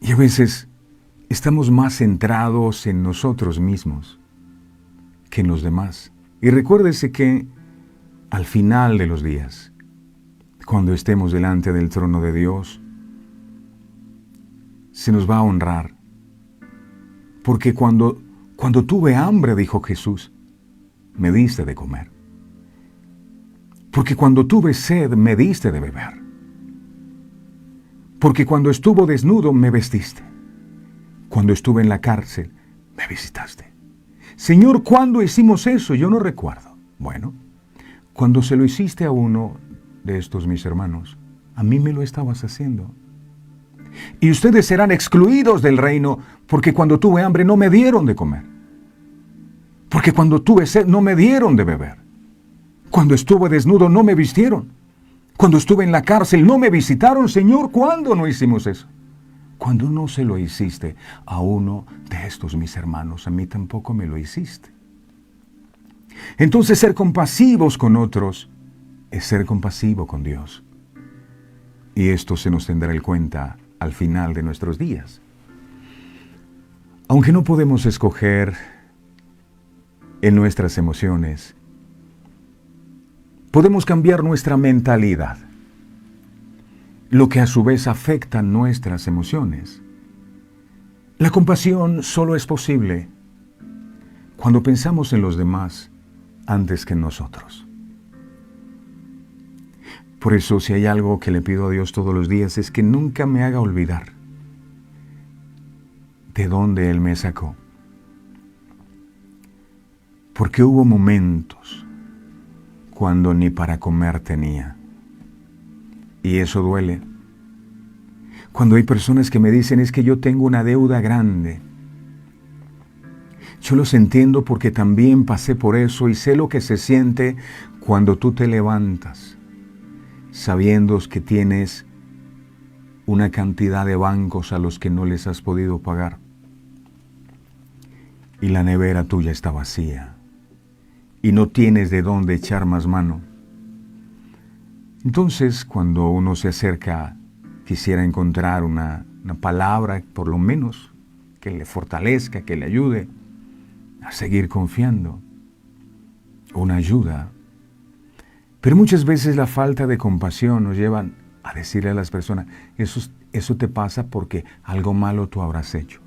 Y a veces estamos más centrados en nosotros mismos que en los demás. Y recuérdese que al final de los días, cuando estemos delante del trono de Dios, se nos va a honrar. Porque cuando tuve hambre, dijo Jesús, me diste de comer. Porque cuando tuve sed, me diste de beber. Porque cuando estuve desnudo, me vestiste. Cuando estuve en la cárcel, me visitaste. Señor, ¿cuándo hicimos eso? Yo no recuerdo. Bueno, cuando se lo hiciste a uno de estos mis hermanos, a mí me lo estabas haciendo. Y ustedes serán excluidos del reino, porque cuando tuve hambre no me dieron de comer. Porque cuando tuve sed no me dieron de beber. Cuando estuve desnudo no me vistieron. Cuando estuve en la cárcel no me visitaron. Señor, ¿cuándo no hicimos eso? Cuando no se lo hiciste a uno de estos mis hermanos, a mí tampoco me lo hiciste. Entonces, ser compasivos con otros es ser compasivo con Dios. Y esto se nos tendrá en cuenta al final de nuestros días. Aunque no podemos escoger en nuestras emociones, podemos cambiar nuestra mentalidad, lo que a su vez afecta nuestras emociones. La compasión solo es posible cuando pensamos en los demás antes que en nosotros. Por eso, si hay algo que le pido a Dios todos los días, es que nunca me haga olvidar de dónde Él me sacó. Porque hubo momentos cuando ni para comer tenía. Y eso duele. Cuando hay personas que me dicen, es que yo tengo una deuda grande. Yo los entiendo porque también pasé por eso y sé lo que se siente cuando tú te levantas sabiendo que tienes una cantidad de bancos a los que no les has podido pagar. Y la nevera tuya está vacía. Y no tienes de dónde echar más mano. Entonces, cuando uno se acerca, quisiera encontrar una palabra, por lo menos, que le fortalezca, que le ayude a seguir confiando. Una ayuda. Pero muchas veces la falta de compasión nos lleva a decirle a las personas, eso te pasa porque algo malo tú habrás hecho.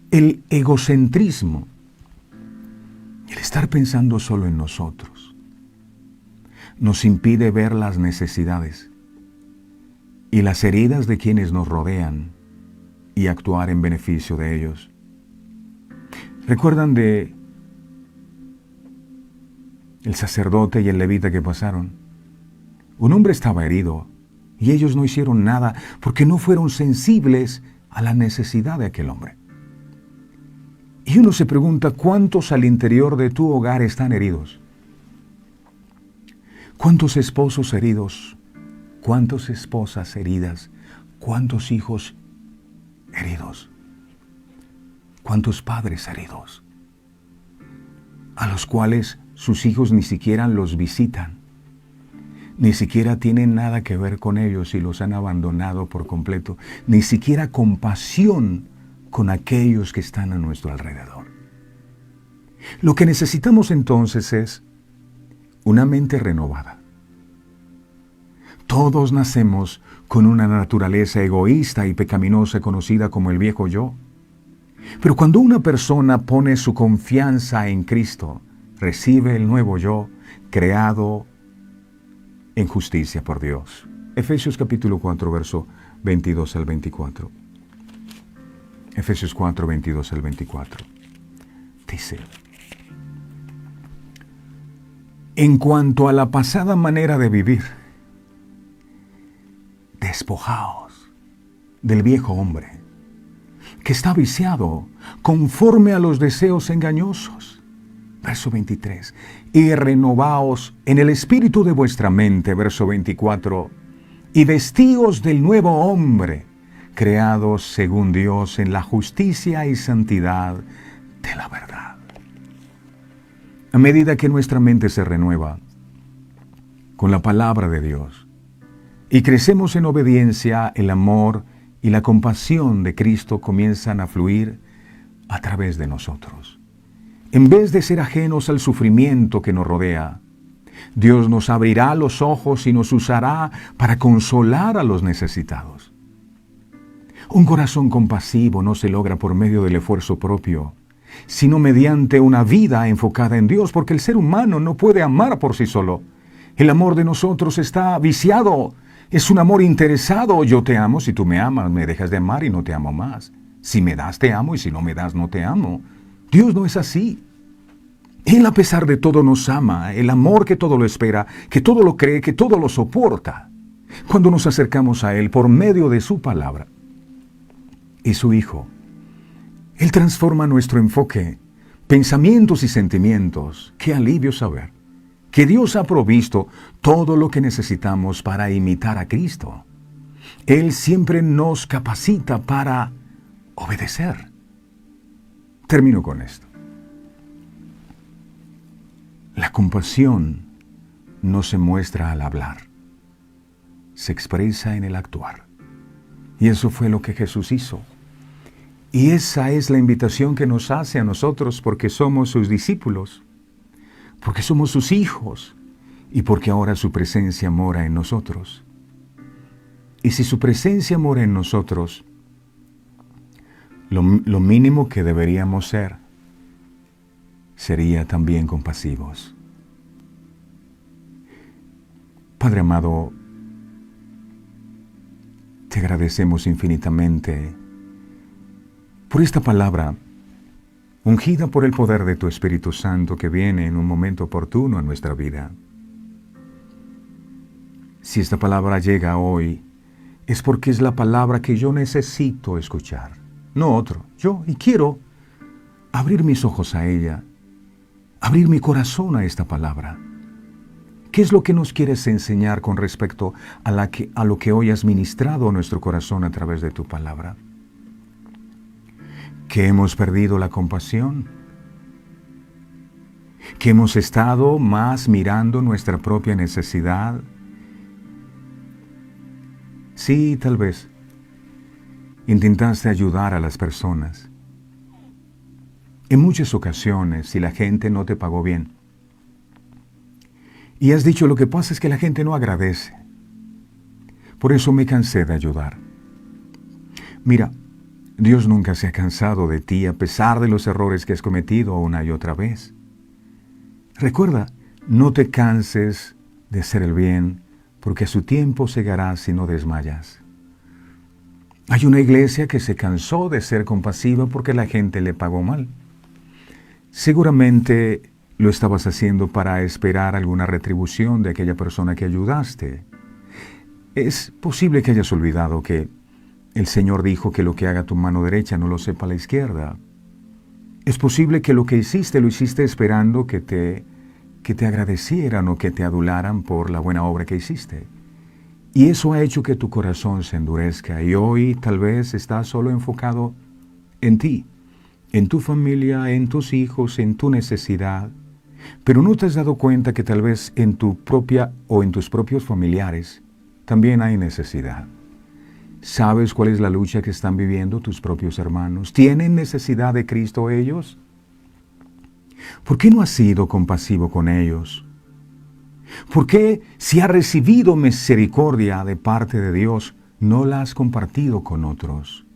El egocentrismo, el estar pensando solo en nosotros, nos impide ver las necesidades y las heridas de quienes nos rodean y actuar en beneficio de ellos. ¿Recuerdan de el sacerdote y el levita que pasaron? Un hombre estaba herido y ellos no hicieron nada porque no fueron sensibles a la necesidad de aquel hombre. Y uno se pregunta, ¿cuántos al interior de tu hogar están heridos? ¿Cuántos esposos heridos? ¿Cuántas esposas heridas? ¿Cuántos hijos heridos? ¿Cuántos padres heridos? A los cuales sus hijos ni siquiera los visitan, ni siquiera tienen nada que ver con ellos y los han abandonado por completo, ni siquiera compasión con aquellos que están a nuestro alrededor. Lo que necesitamos entonces es una mente renovada. Todos nacemos con una naturaleza egoísta y pecaminosa conocida como el viejo yo. Pero cuando una persona pone su confianza en Cristo, recibe el nuevo yo, creado en justicia por Dios. Efesios capítulo 4, verso 22 al 24. Efesios 4, 22 al 24. Dice: en cuanto a la pasada manera de vivir, despojaos del viejo hombre, que está viciado conforme a los deseos engañosos. Verso 23. Y renovaos en el espíritu de vuestra mente. Verso 24. Y vestíos del nuevo hombre, creados según Dios en la justicia y santidad de la verdad. A medida que nuestra mente se renueva con la palabra de Dios y crecemos en obediencia, el amor y la compasión de Cristo comienzan a fluir a través de nosotros. En vez de ser ajenos al sufrimiento que nos rodea, Dios nos abrirá los ojos y nos usará para consolar a los necesitados. Un corazón compasivo no se logra por medio del esfuerzo propio, sino mediante una vida enfocada en Dios, porque el ser humano no puede amar por sí solo. El amor de nosotros está viciado. Es un amor interesado. Yo te amo si tú me amas, me dejas de amar y no te amo más. Si me das, te amo, y si no me das, no te amo. Dios no es así. Él a pesar de todo nos ama, el amor que todo lo espera, que todo lo cree, que todo lo soporta. Cuando nos acercamos a Él por medio de su palabra y su Hijo, Él transforma nuestro enfoque, pensamientos y sentimientos. Qué alivio saber que Dios ha provisto todo lo que necesitamos para imitar a Cristo. Él siempre nos capacita para obedecer. Termino con esto. La compasión no se muestra al hablar, se expresa en el actuar. Y eso fue lo que Jesús hizo. Y esa es la invitación que nos hace a nosotros porque somos sus discípulos, porque somos sus hijos y porque ahora su presencia mora en nosotros. Y si su presencia mora en nosotros, lo mínimo que deberíamos ser sería también compasivos. Padre amado, te agradecemos infinitamente por esta palabra, ungida por el poder de tu Espíritu Santo que viene en un momento oportuno a nuestra vida. Si esta palabra llega hoy, es porque es la palabra que yo necesito escuchar, no otro. Yo, y quiero abrir mis ojos a ella, abrir mi corazón a esta palabra. ¿Qué es lo que nos quieres enseñar con respecto a lo que hoy has ministrado a nuestro corazón a través de tu palabra? ¿Que hemos perdido la compasión? ¿Que hemos estado más mirando nuestra propia necesidad? Sí, tal vez. Intentaste ayudar a las personas. En muchas ocasiones, si la gente no te pagó bien, y has dicho, lo que pasa es que la gente no agradece. Por eso me cansé de ayudar. Mira, Dios nunca se ha cansado de ti a pesar de los errores que has cometido una y otra vez. Recuerda, no te canses de hacer el bien, porque a su tiempo segarás si no desmayas. Hay una iglesia que se cansó de ser compasiva porque la gente le pagó mal. Seguramente lo estabas haciendo para esperar alguna retribución de aquella persona que ayudaste. Es posible que hayas olvidado que el Señor dijo que lo que haga tu mano derecha no lo sepa la izquierda. Es posible que lo que hiciste lo hiciste esperando que te agradecieran o que te adularan por la buena obra que hiciste. Y eso ha hecho que tu corazón se endurezca y hoy tal vez estás solo enfocado en ti, en tu familia, en tus hijos, en tu necesidad. Pero no te has dado cuenta que tal vez en tu propia o en tus propios familiares también hay necesidad. ¿Sabes cuál es la lucha que están viviendo tus propios hermanos? ¿Tienen necesidad de Cristo ellos? ¿Por qué no has sido compasivo con ellos? ¿Por qué, si has recibido misericordia de parte de Dios, no la has compartido con otros?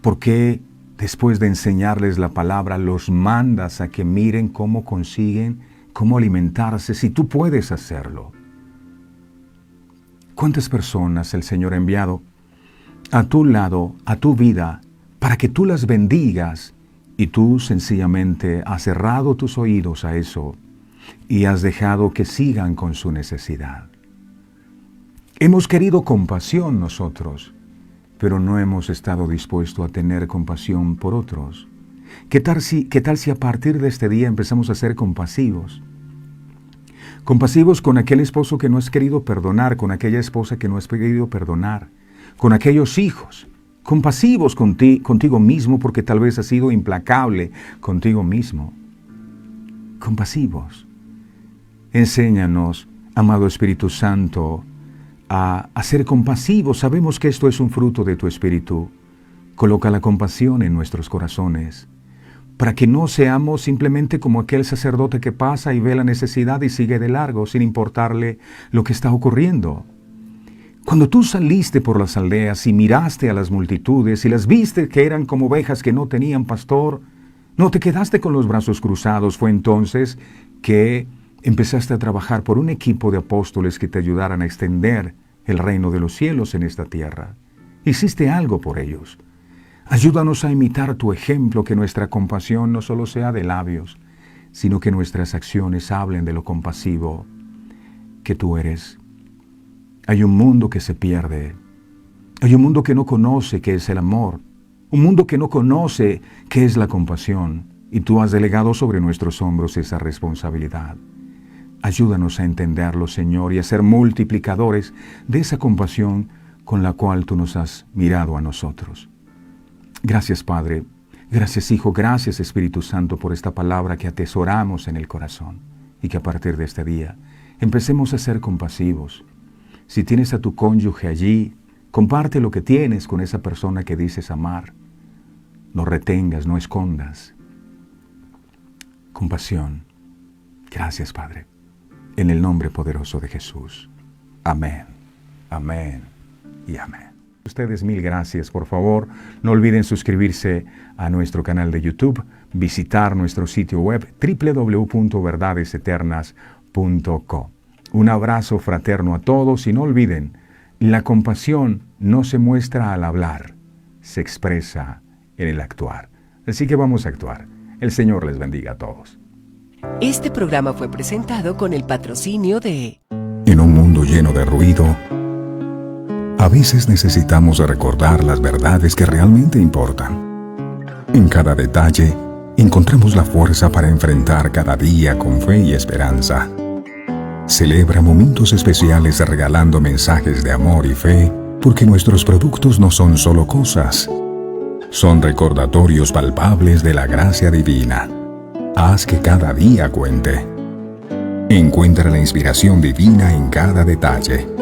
¿Por qué, después de enseñarles la palabra, los mandas a que miren cómo consiguen, cómo alimentarse, si tú puedes hacerlo? ¿Cuántas personas el Señor ha enviado a tu lado, a tu vida, para que tú las bendigas y tú sencillamente has cerrado tus oídos a eso y has dejado que sigan con su necesidad? Hemos querido compasión nosotros, pero no hemos estado dispuestos a tener compasión por otros. ¿Qué tal si a partir de este día empezamos a ser compasivos? Compasivos con aquel esposo que no has querido perdonar, con aquella esposa que no has querido perdonar, con aquellos hijos. Compasivos contigo mismo porque tal vez has sido implacable contigo mismo. Compasivos. Enséñanos, amado Espíritu Santo, a ser compasivos. Sabemos que esto es un fruto de tu Espíritu. Coloca la compasión en nuestros corazones, para que no seamos simplemente como aquel sacerdote que pasa y ve la necesidad y sigue de largo sin importarle lo que está ocurriendo. Cuando tú saliste por las aldeas y miraste a las multitudes y las viste que eran como ovejas que no tenían pastor, no te quedaste con los brazos cruzados. Fue entonces que empezaste a trabajar por un equipo de apóstoles que te ayudaran a extender el reino de los cielos en esta tierra. Hiciste algo por ellos. Ayúdanos a imitar tu ejemplo, que nuestra compasión no solo sea de labios, sino que nuestras acciones hablen de lo compasivo que tú eres. Hay un mundo que se pierde. Hay un mundo que no conoce qué es el amor. Un mundo que no conoce qué es la compasión. Y tú has delegado sobre nuestros hombros esa responsabilidad. Ayúdanos a entenderlo, Señor, y a ser multiplicadores de esa compasión con la cual tú nos has mirado a nosotros. Gracias, Padre. Gracias, Hijo. Gracias, Espíritu Santo, por esta palabra que atesoramos en el corazón y que a partir de este día empecemos a ser compasivos. Si tienes a tu cónyuge allí, comparte lo que tienes con esa persona que dices amar. No retengas, no escondas. Compasión. Gracias, Padre. En el nombre poderoso de Jesús. Amén. Amén y amén. Ustedes mil gracias. Por favor, no olviden suscribirse a nuestro canal de YouTube, visitar nuestro sitio web www.verdadeseternas.co. Un abrazo fraterno a todos y no olviden, la compasión no se muestra al hablar, se expresa en el actuar. Así que vamos a actuar. El Señor les bendiga a todos. Este programa fue presentado con el patrocinio de... En un mundo lleno de ruido, a veces necesitamos recordar las verdades que realmente importan. En cada detalle, encontramos la fuerza para enfrentar cada día con fe y esperanza. Celebra momentos especiales regalando mensajes de amor y fe, porque nuestros productos no son solo cosas, son recordatorios palpables de la gracia divina. Haz que cada día cuente. Encuentra la inspiración divina en cada detalle.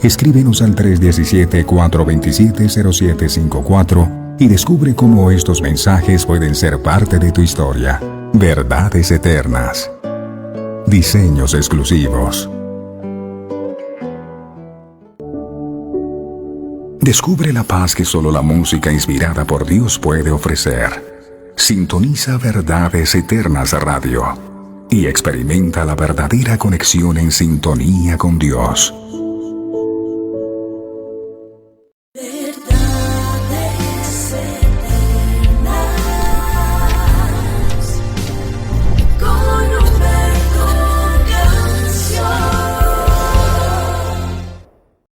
Escríbenos al 317-427-0754 y descubre cómo estos mensajes pueden ser parte de tu historia. Verdades eternas. Diseños exclusivos. Descubre la paz que solo la música inspirada por Dios puede ofrecer. Sintoniza Verdades Eternas Radio y experimenta la verdadera conexión en sintonía con Dios.